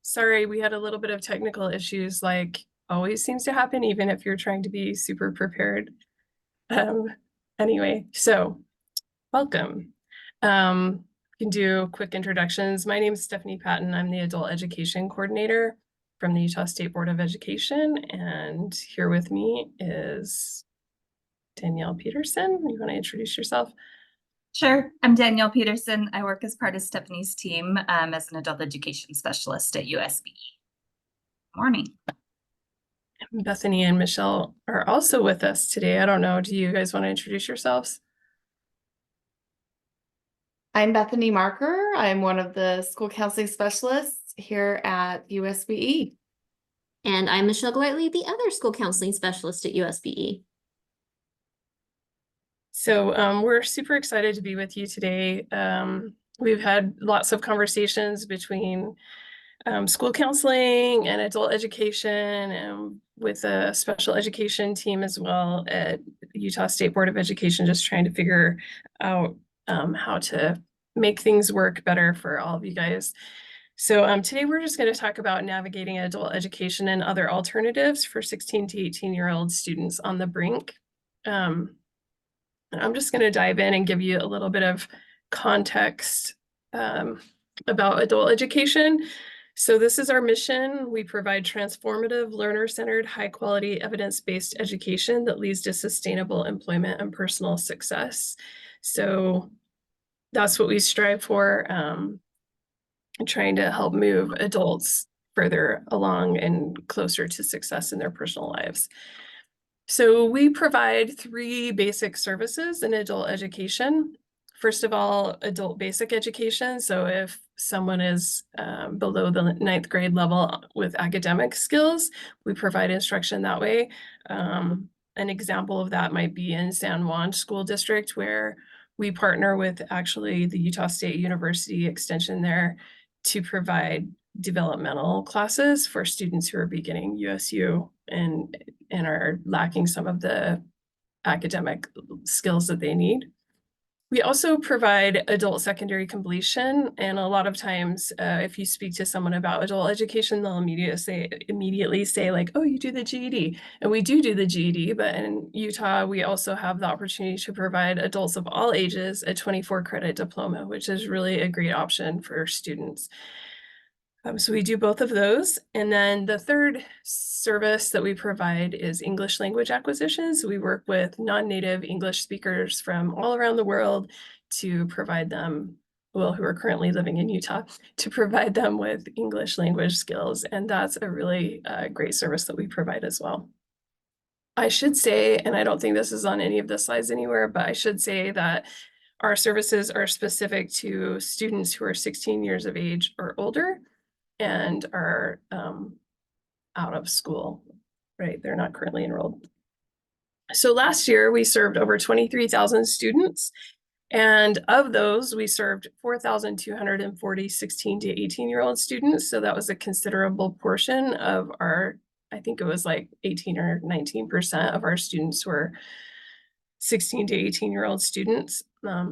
Sorry, we had a little bit of technical issues, like always seems to happen, even if you're trying to be super prepared. Um, anyway, so welcome. We can do quick introductions. My name is Stephanie Patton. I'm the Adult Education Coordinator from the Utah State Board of Education, and here with me is Danielle Peterson. You want to introduce yourself? Sure. I'm Danielle Peterson. I work as part of Stephanie's team as an adult education specialist at USB. Morning. Bethany and Michelle are also with us today. I don't know, do you guys want to introduce yourselves? I'm Bethany Marker. I'm one of the school counseling specialists here at USBE. And I'm Michelle Golightly, the other school counseling specialist at USBE. So we're super excited to be with you today. We've had lots of conversations between school counseling and adult education, and with a special education team as well at Utah State Board of Education, just trying to figure out how to make things work better for all of you guys. So today we're just going to talk about navigating adult education and other alternatives for 16 to 18-year-old students on the brink. I'm just going to dive in and give you a little bit of context about adult education. So this is our mission. We provide transformative, learner-centered, high-quality, evidence-based education that leads to sustainable employment and personal success. So that's what we strive for, trying to help move adults further along and closer to success in their personal lives. So we provide three basic services in adult education. First of all, adult basic education. So if someone is below the 9th grade level with academic skills, we provide instruction that way. An example of that might be in San Juan School District, where we partner with actually the Utah State University Extension there to provide developmental classes for students who are beginning USU and are lacking some of the academic skills that they need. We also provide adult secondary completion, and a lot of times if you speak to someone about adult education, they'll immediately say like, oh, you do the GED. And we do the GED, but in Utah, we also have the opportunity to provide adults of all ages a 24-credit diploma, which is really a great option for students. So we do both of those. And then the third service that we provide is English language acquisition. So we work with non-native English speakers from all around the world to provide them, well, who are currently living in Utah, to provide them with English language skills. And that's a really great service that we provide as well. I should say, and I don't think this is on any of the slides anywhere, but I should say that our services are specific to students who are 16 years of age or older and are out of school, right? They're not currently enrolled. So last year we served over 23,000 students, and of those we served 4,240 16 to 18-year-old students. So that was a considerable portion of our, I think it was like 18 or 19% of our students were 16 to 18-year-old students,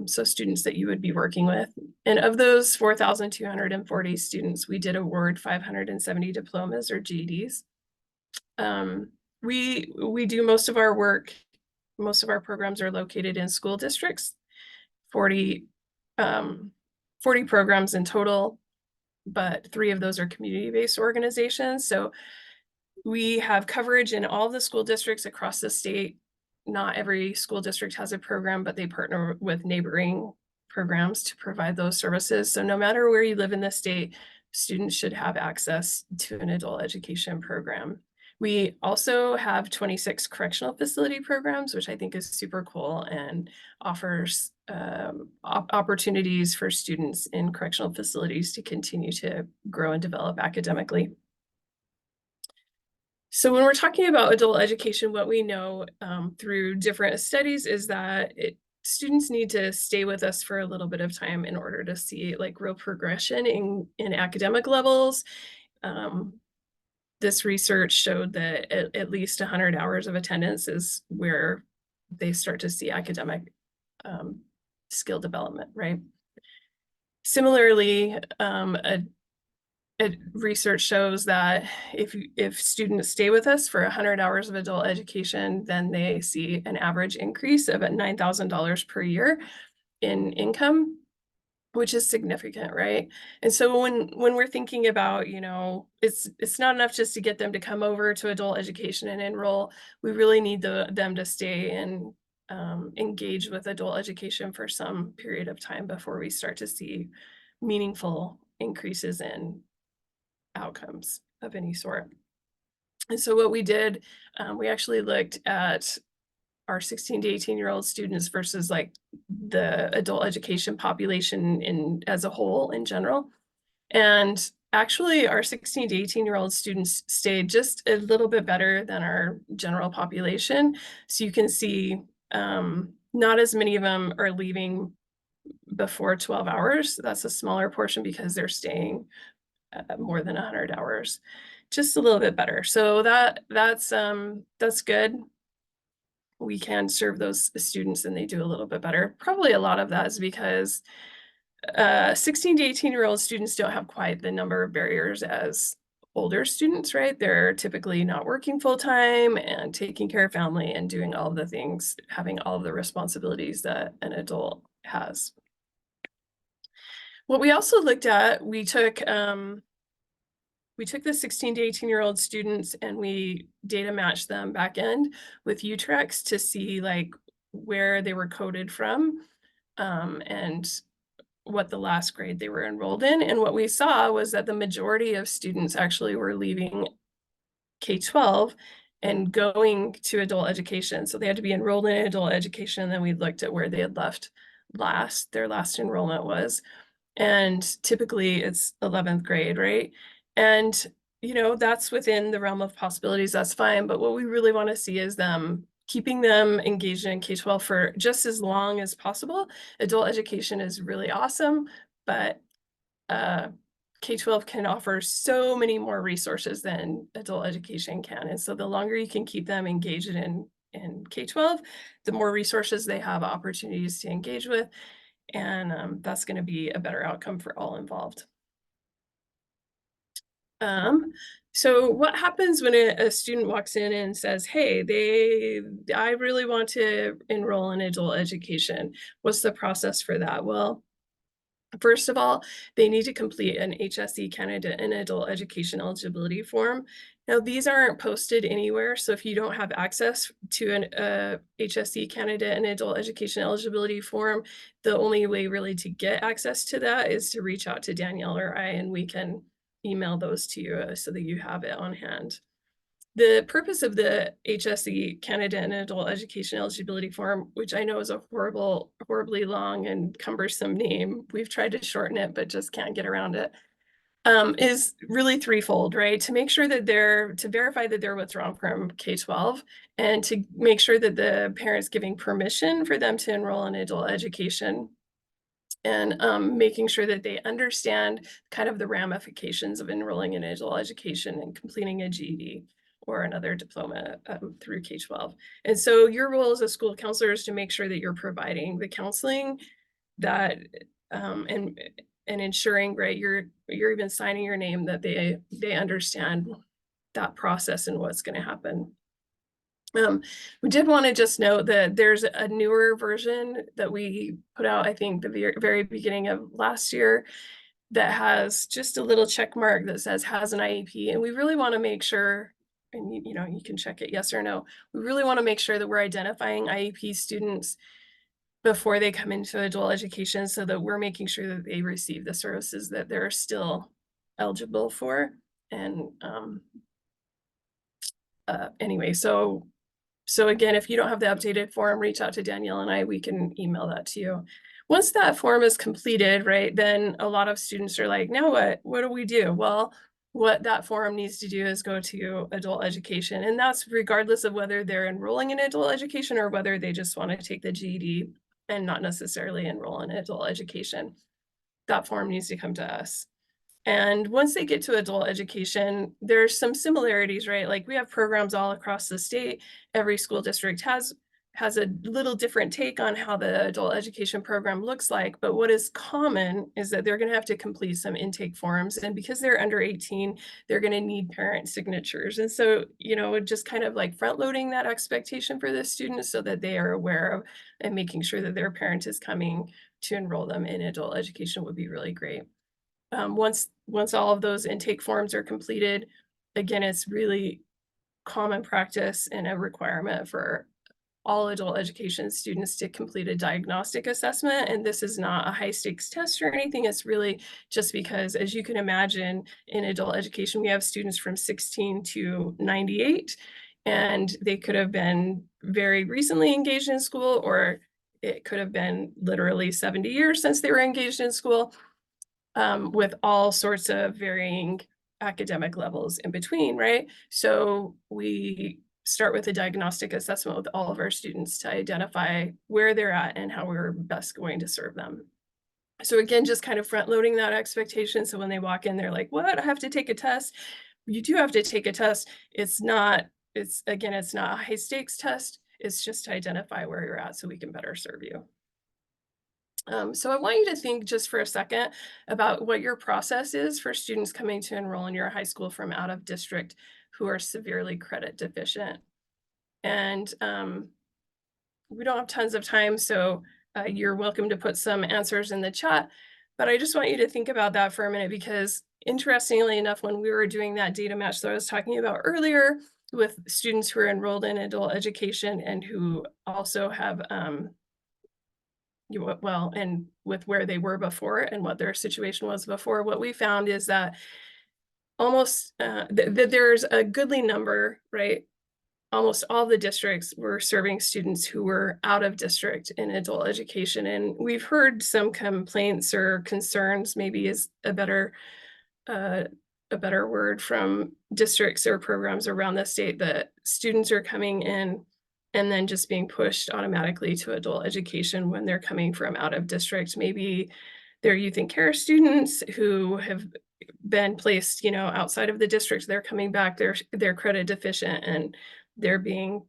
so students that you would be working with. And of those 4,240 students, we did award 570 diplomas or GEDs. We do most of our work, most of our programs are located in school districts, 40 programs in total, but 3 of those are community-based organizations. So we have coverage in all the school districts across the state. Not every school district has a program, but they partner with neighboring programs to provide those services. So no matter where you live in the state, students should have access to an adult education program. We also have 26 correctional facility programs, which I think is super cool and offers opportunities for students in correctional facilities to continue to grow and develop academically. So when we're talking about adult education, what we know through different studies is that students need to stay with us for a little bit of time in order to see like real progression in academic levels. This research showed that at least 100 hours of attendance is where they start to see academic skill development, right? Similarly, research shows that if students stay with us for 100 hours of adult education, then they see an average increase of $9,000 per year in income, which is significant, right? And so when we're thinking about, it's not enough just to get them to come over to adult education and enroll. We really need them to stay and engage with adult education for some period of time before we start to see meaningful increases in outcomes of any sort. And so what we did, we actually looked at our 16 to 18-year-old students versus like the adult education population as a whole in general. And actually our 16 to 18-year-old students stayed just a little bit better than our general population. So you can see not as many of them are leaving before 12 hours. That's a smaller portion because they're staying more than 100 hours, just a little bit better. So that's good. We can serve those students and they do a little bit better. Probably a lot of that is because 16 to 18-year-old students don't have quite the number of barriers as older students, right? They're typically not working full-time and taking care of family and doing all of the things, having all of the responsibilities that an adult has. What we also looked at, we took the 16 to 18-year-old students and we data matched them back end with UTREX to see like where they were coded from and what the last grade they were enrolled in. And what we saw was that the majority of students actually were leaving K-12 and going to adult education. So they had to be enrolled in adult education. And then we looked at where they had left their last enrollment was. And typically it's 11th grade, right? And, that's within the realm of possibilities, that's fine. But what we really want to see is keeping them engaged in K-12 for just as long as possible. Adult education is really awesome, but K-12 can offer so many more resources than adult education can. And so the longer you can keep them engaged in K-12, the more resources they have opportunities to engage with. And that's going to be a better outcome for all involved. So what happens when a student walks in and says, hey, I really want to enroll in adult education? What's the process for that? Well, first of all, they need to complete an HSE candidate and adult education eligibility form. Now, these aren't posted anywhere. So if you don't have access to an HSE candidate and adult education eligibility form, the only way really to get access to that is to reach out to Danielle or I, and we can email those to you so that you have it on hand. The purpose of the HSE candidate and adult education eligibility form, which I know is a horribly long and cumbersome name, we've tried to shorten it, but just can't get around it, is really threefold, right? To make sure that to verify that they're withdrawn from K-12 and to make sure that the parent's giving permission for them to enroll in adult education and making sure that they understand kind of the ramifications of enrolling in adult education and completing a GED or another diploma through K-12. And so your role as a school counselor is to make sure that you're providing the counseling that and ensuring, right, you're even signing your name that they understand that process and what's going to happen. We did want to just note that there's a newer version that we put out, I think, the very beginning of last year that has just a little check mark that says has an IEP. And we really want to make sure, and you can check it yes or no. We really want to make sure that we're identifying IEP students before they come into adult education so that we're making sure that they receive the services that they're still eligible for. And anyway, so again, if you don't have the updated form, reach out to Danielle and I, we can email that to you. Once that form is completed, right, then a lot of students are like, now what do we do? Well, what that form needs to do is go to adult education. And that's regardless of whether they're enrolling in adult education or whether they just want to take the GED and not necessarily enroll in adult education. That form needs to come to us. And once they get to adult education, there's some similarities, right? Like we have programs all across the state. Every school district has has a little different take on how the adult education program looks like, but what is common is that they're going to have to complete some intake forms, and because they're under 18, they're going to need parent signatures. And so, you know, just kind of like front loading that expectation for the students so that they are aware of and making sure that their parent is coming to enroll them in adult education would be really great. Once all of those intake forms are completed, again, it's really common practice and a requirement for all adult education students to complete a diagnostic assessment. And this is not a high stakes test or anything. It's really just because, as you can imagine, in adult education, we have students from 16 to 98, and they could have been very recently engaged in school, or it could have been literally 70 years since they were engaged in school, with all sorts of varying academic levels in between, right? So we start with a diagnostic assessment with all of our students to identify where they're at and how we're best going to serve them. So again, just kind of front loading that expectation. So when they walk in, they're like, what? I have to take a test. You do have to take a test. It's not a high stakes test. It's just to identify where you're at so we can better serve you. So I want you to think just for a second about what your process is for students coming to enroll in your high school from out of district who are severely credit deficient. And we don't have tons of time, so you're welcome to put some answers in the chat. But I just want you to think about that for a minute, because interestingly enough, when we were doing that data match that I was talking about earlier with students who are enrolled in adult education and who also have and with where they were before and what their situation was before, what we found is that almost that there's a goodly number, right? Almost all the districts were serving students who were out of district in adult education. And we've heard some complaints or concerns, maybe is a better word, from districts or programs around the state, that students are coming in and then just being pushed automatically to adult education when they're coming from out of district. Maybe they're youth and care students who have been placed, you know, outside of the district. They're coming back, they're credit deficient, and they're being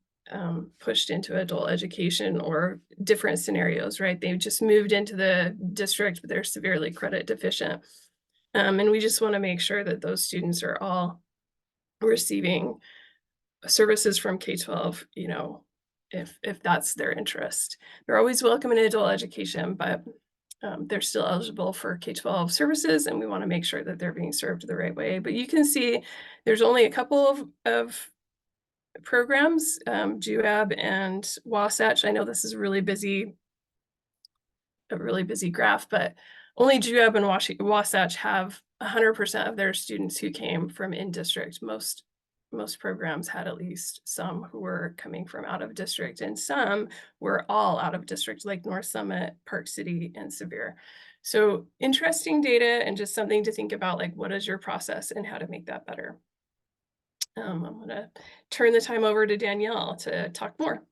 pushed into adult education, or different scenarios, right? They've just moved into the district, but they're severely credit deficient. And we just want to make sure that those students are all receiving services from K-12, you know, if that's their interest. They're always welcome in adult education, but they're still eligible for K-12 services, and we want to make sure that they're being served the right way. But you can see there's only a couple of programs, GUAB and Wasatch. I know this is a really busy graph, but only GUAB and Wasatch have 100% of their students who came from in-district. Most programs had at least some who were coming from out of district, and some were all out of district, like North Summit, Park City, and Sevier. So interesting data, and just something to think about, like, what is your process and how to make that better. I'm gonna turn the time over to Danielle to talk more.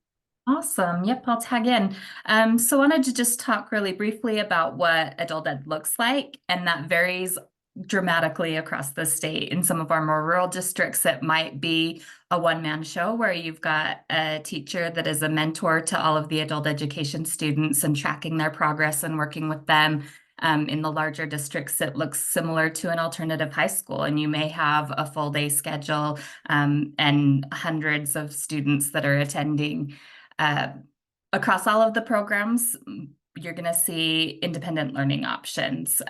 Awesome. Yep, I'll tag in. So I wanted to just talk really briefly about what adult ed looks like, and that varies dramatically across the state. In some of our more rural districts, it might be a one-man show where you've got a teacher that is a mentor to all of the adult education students and tracking their progress and working with them. In the larger districts, it looks similar to an alternative high school, and you may have a full day schedule and hundreds of students that are attending. Across all of the programs, you're going to see independent learning options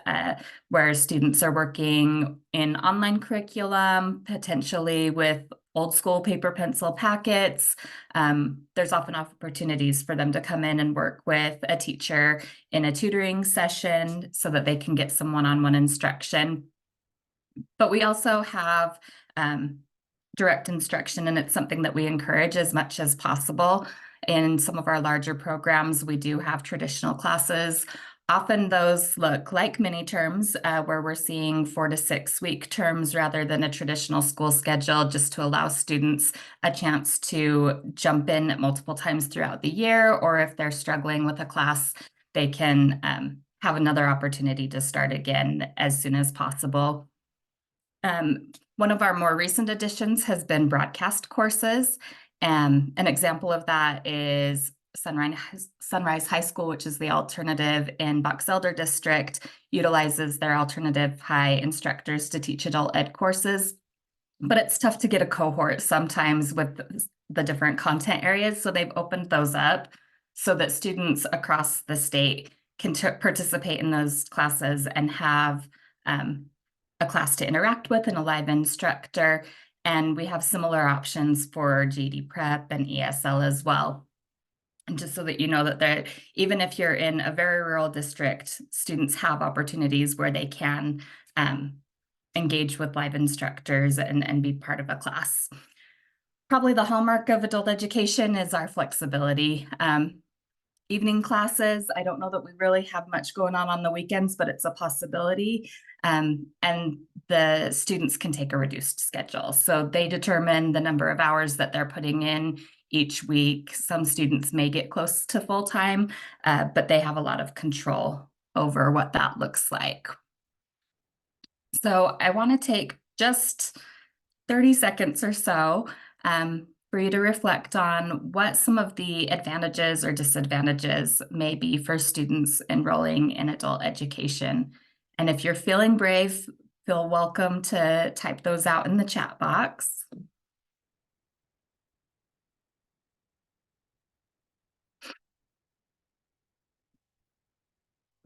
where students are working in online curriculum, potentially with old school paper pencil packets. There's often opportunities for them to come in and work with a teacher in a tutoring session so that they can get some one-on-one instruction. But we also have direct instruction, and it's something that we encourage as much as possible. In some of our larger programs, we do have traditional classes. Often those look like mini terms where we're seeing 4 to 6 week terms rather than a traditional school schedule, just to allow students a chance to jump in multiple times throughout the year, or if they're struggling with a class, they can have another opportunity to start again as soon as possible. One of our more recent additions has been broadcast courses. An example of that is Sunrise High School, which is the alternative in Box Elder District, utilizes their alternative high instructors to teach adult ed courses. But it's tough to get a cohort sometimes with the different content areas. So they've opened those up so that students across the state can participate in those classes and have a class to interact with and a live instructor. And we have similar options for GED Prep and ESL as well. And just so that you know that even if you're in a very rural district, students have opportunities where they can engage with live instructors and be part of a class. Probably the hallmark of adult education is our flexibility. Evening classes, I don't know that we really have much going on the weekends, but it's a possibility. And the students can take a reduced schedule. So they determine the number of hours that they're putting in each week. Some students may get close to full-time, but they have a lot of control over what that looks like. So I want to take just 30 seconds or so for you to reflect on what some of the advantages or disadvantages may be for students enrolling in adult education. And if you're feeling brave, feel welcome to type those out in the chat box.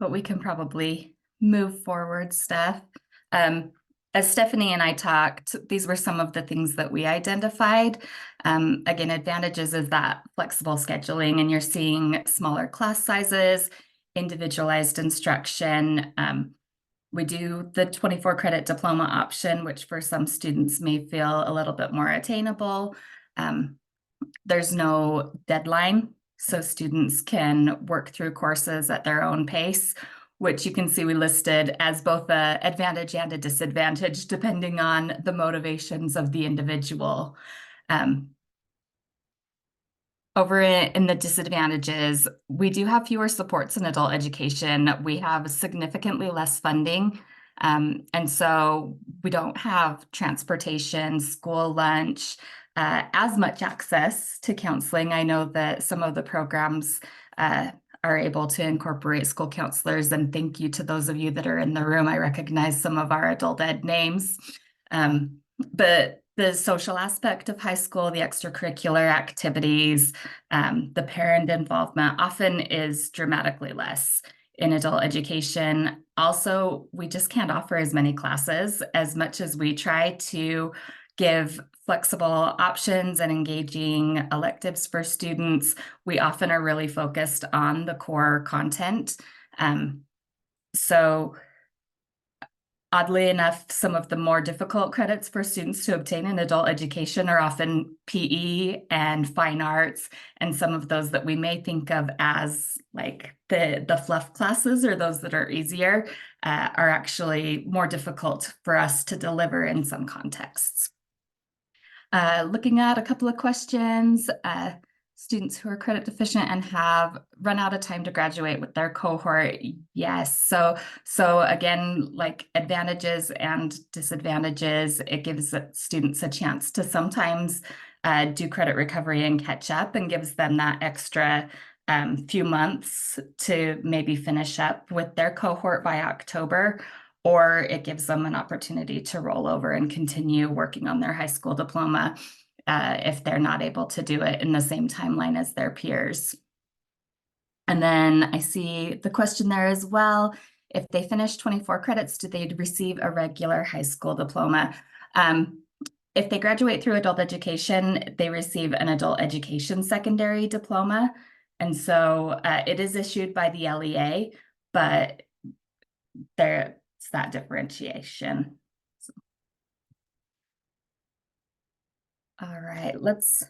But we can probably move forward, Steph. As Stephanie and I talked, these were some of the things that we identified. Again, advantages is that flexible scheduling, and you're seeing smaller class sizes, individualized instruction. We do the 24 credit diploma option, which for some students may feel a little bit more attainable. There's no deadline, so students can work through courses at their own pace, which you can see we listed as both an advantage and a disadvantage, depending on the motivations of the individual. Over in the disadvantages, we do have fewer supports in adult education. We have significantly less funding. And so we don't have transportation, school lunch, as much access to counseling. I know that some of the programs are able to incorporate school counselors, and thank you to those of you that are in the room. I recognize some of our adult ed names, but the social aspect of high school, the extracurricular activities, the parent involvement often is dramatically less in adult education. Also, we just can't offer as many classes as much as we try to give flexible options and engaging electives for students. We often are really focused on the core content. So oddly enough, some of the more difficult credits for students to obtain in adult education are often PE and fine arts, and some of those that we may think of as like the fluff classes or those that are easier are actually more difficult for us to deliver in some contexts. Looking at a couple of questions, students who are credit deficient and have run out of time to graduate with their cohort. Yes. So again, like advantages and disadvantages, it gives students a chance to sometimes do credit recovery and catch up, and gives them that extra few months to maybe finish up with their cohort by October, or it gives them an opportunity to roll over and continue working on their high school diploma if they're not able to do it in the same timeline as their peers. And then I see the question there as well. If they finish 24 credits, do they receive a regular high school diploma? If they graduate through adult education, they receive an adult education secondary diploma. And so it is issued by the LEA, but there's that differentiation. All right, let's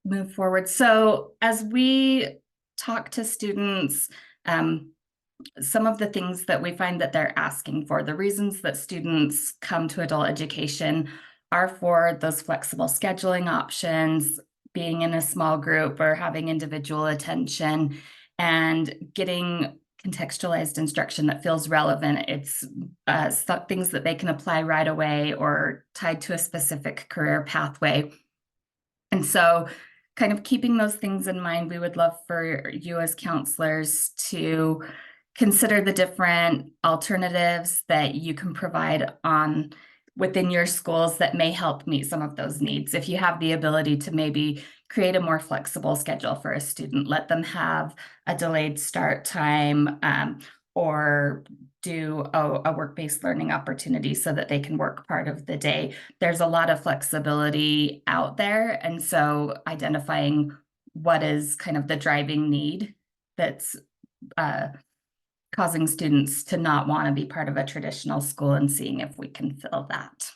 move forward. So as we talk to students, some of the things that we find that they're asking for, the reasons that students come to adult education are for those flexible scheduling options, being in a small group or having individual attention, and getting contextualized instruction that feels relevant. It's things that they can apply right away or tied to a specific career pathway. And so kind of keeping those things in mind, we would love for you as counselors to consider the different alternatives that you can provide on within your schools that may help meet some of those needs. If you have the ability to maybe create a more flexible schedule for a student, let them have a delayed start time, or do a work-based learning opportunity so that they can work part of the day. There's a lot of flexibility out there. And so identifying what is kind of the driving need that's causing students to not want to be part of a traditional school and seeing if we can fill that.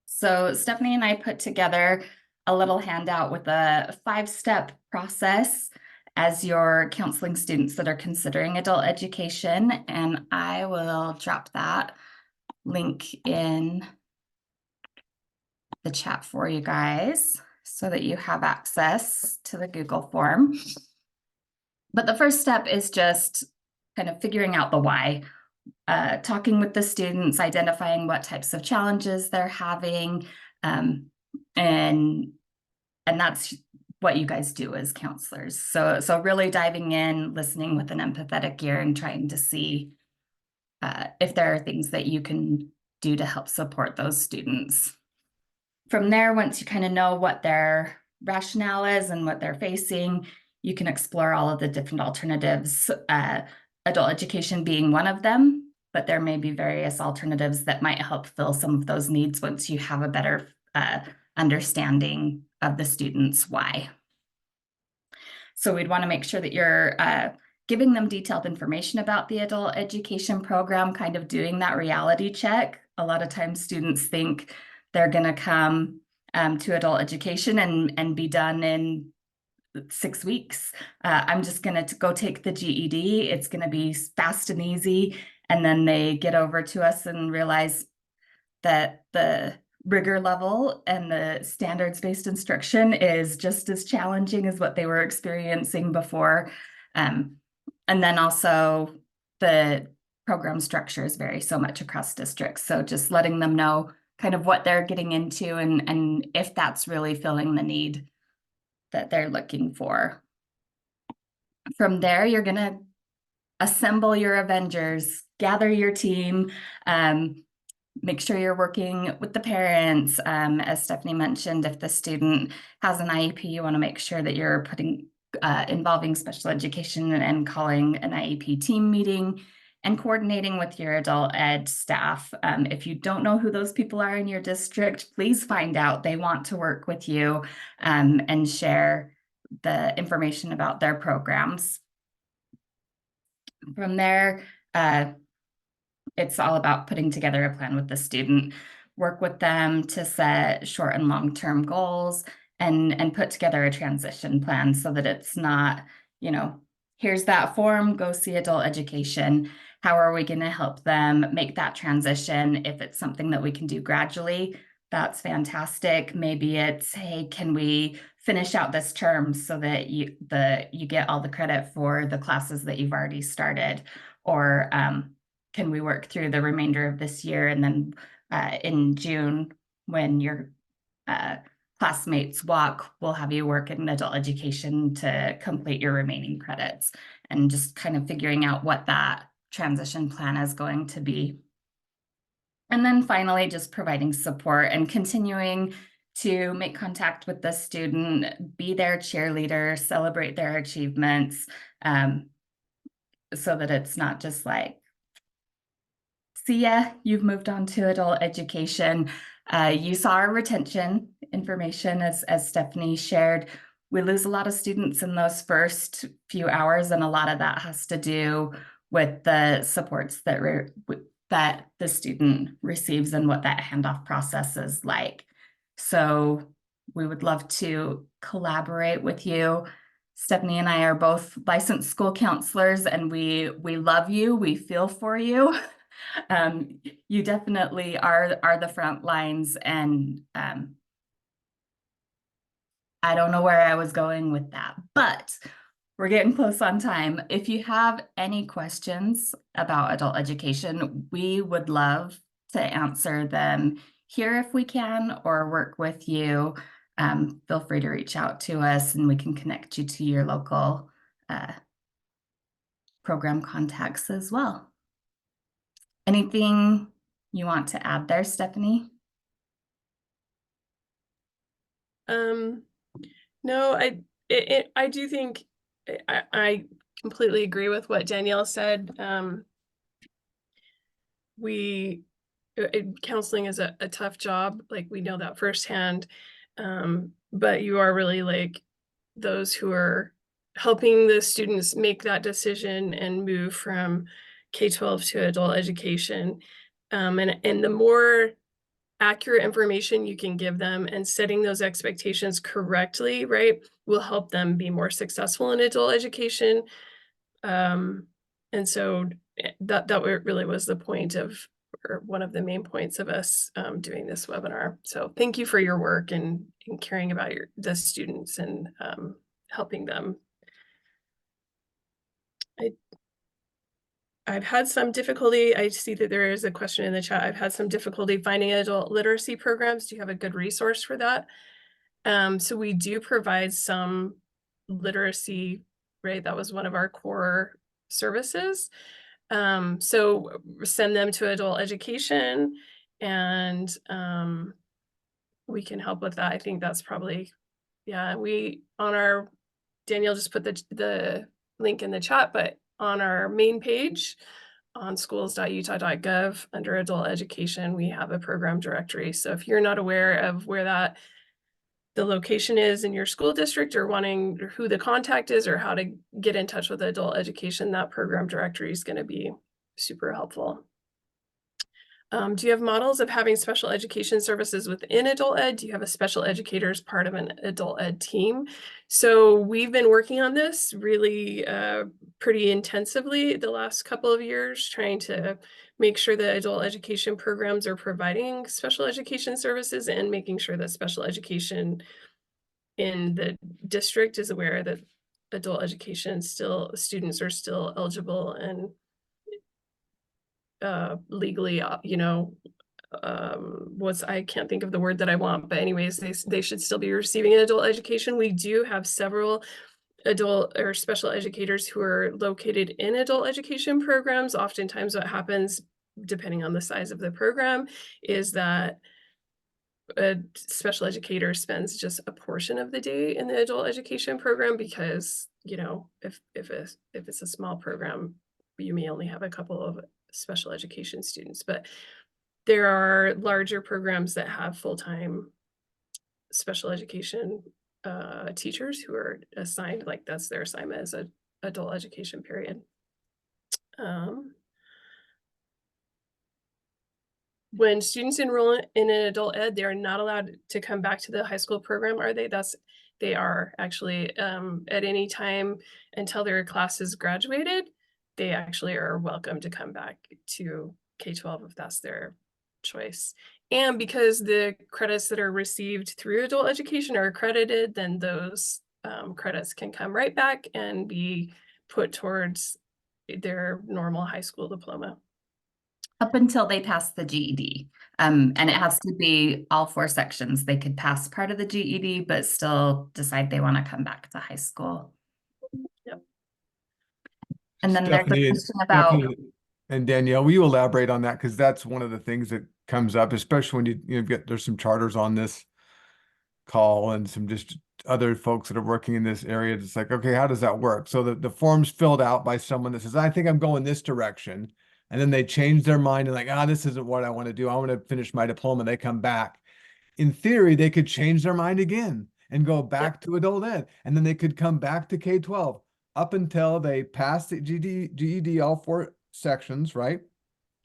So Stephanie and I put together a little handout with a 5-step process as your counseling students that are considering adult education. And I will drop that link in the chat for you guys so that you have access to the Google form. But the first step is just kind of figuring out the why, talking with the students, identifying what types of challenges they're having, and that's what you guys do as counselors. So really diving in, listening with an empathetic ear, and trying to see if there are things that you can do to help support those students. From there, once you kind of know what their rationale is and what they're facing, you can explore all of the different alternatives, adult education being one of them, but there may be various alternatives that might help fill some of those needs once you have a better understanding of the students' why. So we'd want to make sure that you're giving them detailed information about the adult education program, kind of doing that reality check. A lot of times students think they're going to come to adult education and be done in 6 weeks. I'm just going to go take the GED. It's going to be fast and easy. And then they get over to us and realize that the rigor level and the standards-based instruction is just as challenging as what they were experiencing before. And then also the program structures vary so much across districts. So just letting them know kind of what they're getting into and if that's really filling the need that they're looking for. From there, you're going to assemble your Avengers, gather your team, make sure you're working with the parents. As Stephanie mentioned, if the student has an IEP, you want to make sure that you're involving special education and calling an IEP team meeting and coordinating with your adult ed staff. If you don't know who those people are in your district, please find out. They want to work with you and share the information about their programs. From there, it's all about putting together a plan with the student, work with them to set short and long-term goals and put together a transition plan so that it's not, here's that form, go see adult education. How are we going to help them make that transition? If it's something that we can do gradually, that's fantastic. Maybe it's, hey, can we finish out this term so that you get all the credit for the classes that you've already started? Or can we work through the remainder of this year, and then in June, when your classmates walk, we'll have you work in adult education to complete your remaining credits, and just kind of figuring out what that transition plan is going to be. And then finally, just providing support and continuing to make contact with the student, be their cheerleader, celebrate their achievements, so that it's not just like, see ya, you've moved on to adult education. You saw our retention information as Stephanie shared. We lose a lot of students in those first few hours, and a lot of that has to do with the supports that the student receives and what that handoff process is like. So we would love to collaborate with you. Stephanie and I are both licensed school counselors, and we love you. We feel for you. You definitely are the front lines, and I don't know where I was going with that, but we're getting close on time. If you have any questions about adult education, we would love to answer them here if we can, or work with you feel free to reach out to us and we can connect you to your local program contacts as well. Anything you want to add there, Stephanie? No, I do think I completely agree with what Danielle said. Counseling is a tough job, like we know that firsthand. But you are really like those who are helping the students make that decision and move from K-12 to adult education. And the more accurate information you can give them and setting those expectations correctly, right, will help them be more successful in adult education. And so that really was the point of, or one of the main points of us doing this webinar. So thank you for your work and caring about the students and helping them. I've had some difficulty. I see that there is a question in the chat. I've had some difficulty finding adult literacy programs. Do you have a good resource for that? So we do provide some literacy, right? That was one of our core services. So send them to adult education and we can help with that. I think that's probably, yeah, Danielle just put the link in the chat, but on our main page on schools.utah.gov under adult education, we have a program directory. So if you're not aware of where the location is in your school district or wanting who the contact is or how to get in touch with adult education, that program directory is going to be super helpful. Do you have models of having special education services within adult ed? Do you have a special educator as part of an adult ed team? So we've been working on this really pretty intensively the last couple of years, trying to make sure that adult education programs are providing special education services and making sure that special education in the district is aware that adult education students are still eligible and legally, I can't think of the word that I want, but anyways, they should still be receiving an adult education. We do have several adult or special educators who are located in adult education programs. Oftentimes what happens, depending on the size of the program, is that a special educator spends just a portion of the day in the adult education program because, if it's a small program, you may only have a couple of special education students, but there are larger programs that have full-time special education teachers who are assigned, like that's their assignment as an adult education period. When students enroll in an adult ed, they are not allowed to come back to the high school program, are they? They are actually at any time until their class is graduated, they actually are welcome to come back to K-12 if that's their choice. And because the credits that are received through adult education are accredited, then those credits can come right back and be put towards their normal high school diploma. Up until they pass the GED. And it has to be all 4 sections. They could pass part of the GED, but still decide they want to come back to high school. Yep. And then there's a Stephanie, question about, and Danielle, will you elaborate on that? Because that's one of the things that comes up, especially when you get, there's some charters on this call and some just other folks that are working in this area. It's like, okay, how does that work? So the form's filled out by someone that says, I think I'm going this direction. And then they change their mind and like, this isn't what I want to do. I want to finish my diploma. They come back. In theory, they could change their mind again and go back to adult ed. And then they could come back to K-12 up until they pass the GED, all 4 sections, right?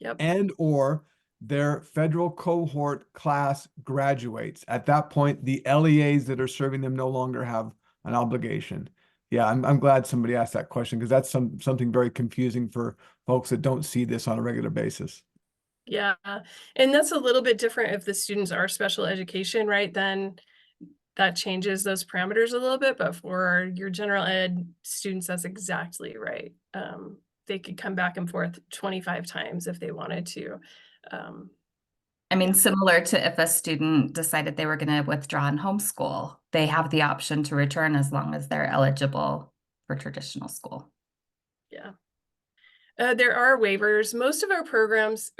Yep. And or their federal cohort class graduates. At that point, the LEAs that are serving them no longer have an obligation. Yeah, I'm glad somebody asked that question because that's something very confusing for folks that don't see this on a regular basis. Yeah, and that's a little bit different if the students are special education, right? Then that changes those parameters a little bit, but for your general ed students, that's exactly right. They could come back and forth 25 times if they wanted to. I mean, similar to if a student decided they were going to withdraw and homeschool, they have the option to return as long as they're eligible for traditional school. Yeah. There are waivers. Most of our programs,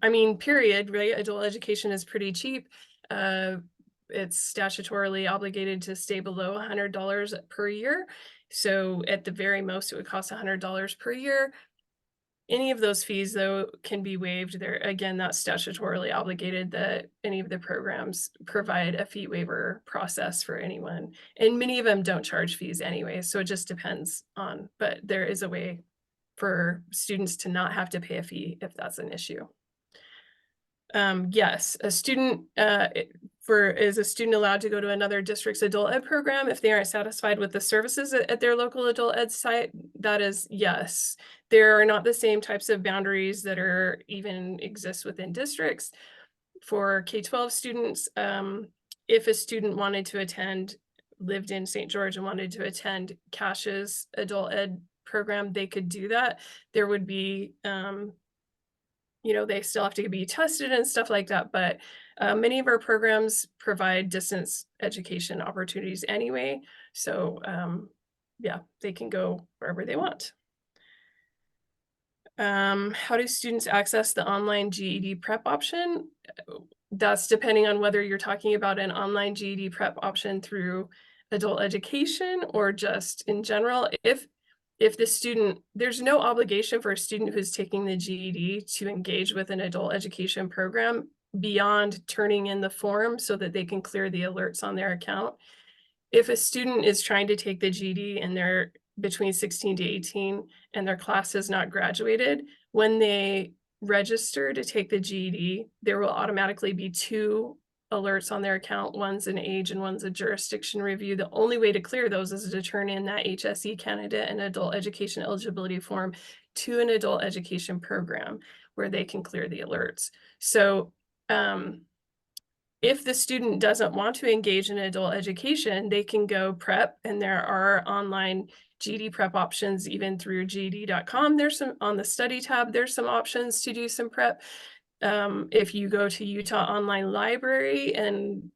I mean, period, right? Adult education is pretty cheap. It's statutorily obligated to stay below $100 per year. So at the very most, it would cost $100 per year. Any of those fees, though, can be waived. There again, that's statutorily obligated that any of the programs provide a fee waiver process for anyone. And many of them don't charge fees anyway. So it just depends on, but there is a way for students to not have to pay a fee if that's an issue. Yes, a student is a student allowed to go to another district's adult ed program if they aren't satisfied with the services at their local adult ed site? That is yes. There are not the same types of boundaries that are even exist within districts. For K-12 students, if a student wanted to attend, lived in St. George and wanted to attend Cash's adult ed program, they could do that. There would be you know, they still have to be tested and stuff like that, but many of our programs provide distance education opportunities anyway. So yeah, they can go wherever they want. How do students access the online GED prep option? That's depending on whether you're talking about an online GED prep option through adult education or just in general. If the student, there's no obligation for a student who's taking the GED to engage with an adult education program beyond turning in the form so that they can clear the alerts on their account. If a student is trying to take the GED and they're between 16 to 18 and their class is not graduated, when they register to take the GED, there will automatically be 2 alerts on their account. One's an age and one's a jurisdiction review. The only way to clear those is to turn in that HSE candidate and adult education eligibility form to an adult education program where they can clear the alerts. So if the student doesn't want to engage in adult education, they can go prep, and there are online GED prep options even through GED.com. There's some on the study tab, there's some options to do some prep. If you go to Utah Online Library and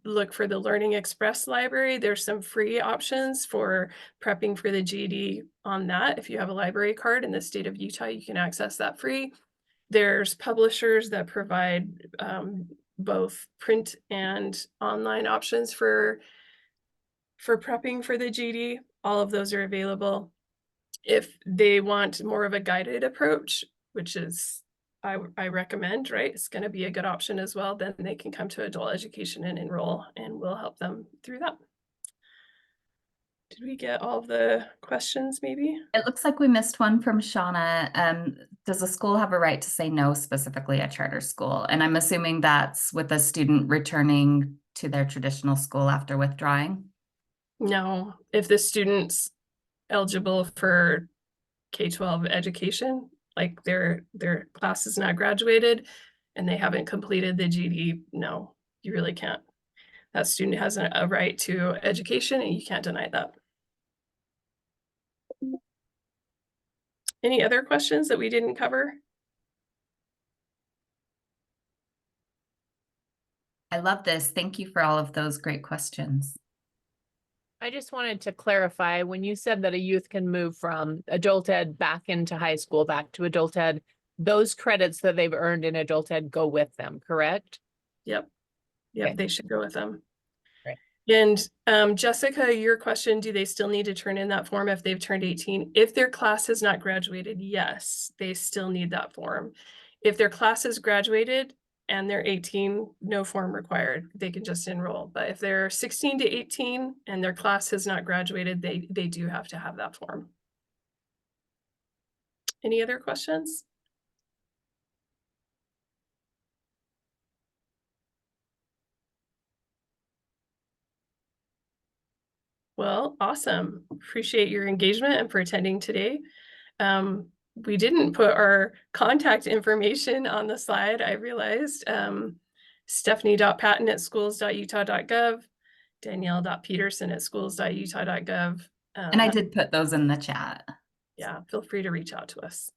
look for the Learning Express library, there's some free options for prepping for the GED on that. If you have a library card in the state of Utah, you can access that free. There's publishers that provide both print and online options for prepping for the GED. All of those are available. If they want more of a guided approach, which is I recommend, right? It's going to be a good option as well. Then they can come to adult education and enroll, and we'll help them through that. Did we get all of the questions maybe? It looks like we missed one from Shauna. Does a school have a right to say no, specifically a charter school? And I'm assuming that's with a student returning to their traditional school after withdrawing. No, if the student's eligible for K-12 education, like their class is not graduated and they haven't completed the GED, no, you really can't. That student has a right to education and you can't deny that. Any other questions that we didn't cover? I love this. Thank you for all of those great questions. I just wanted to clarify, when you said that a youth can move from adult ed back into high school, back to adult ed, those credits that they've earned in adult ed go with them, correct? Yep. Okay. They should go with them. Right. And Jessica, your question, do they still need to turn in that form if they've turned 18? If their class has not graduated, yes, they still need that form. If their class has graduated and they're 18, no form required. They can just enroll. But if they're 16 to 18 and their class has not graduated, they do have to have that form. Any other questions? Well, awesome. Appreciate your engagement and for attending today. We didn't put our contact information on the slide, I realized. Stephanie.patton@schools.utah.gov, Danielle.peterson@schools.utah.gov. And I did put those in the chat. Yeah, feel free to reach out to us.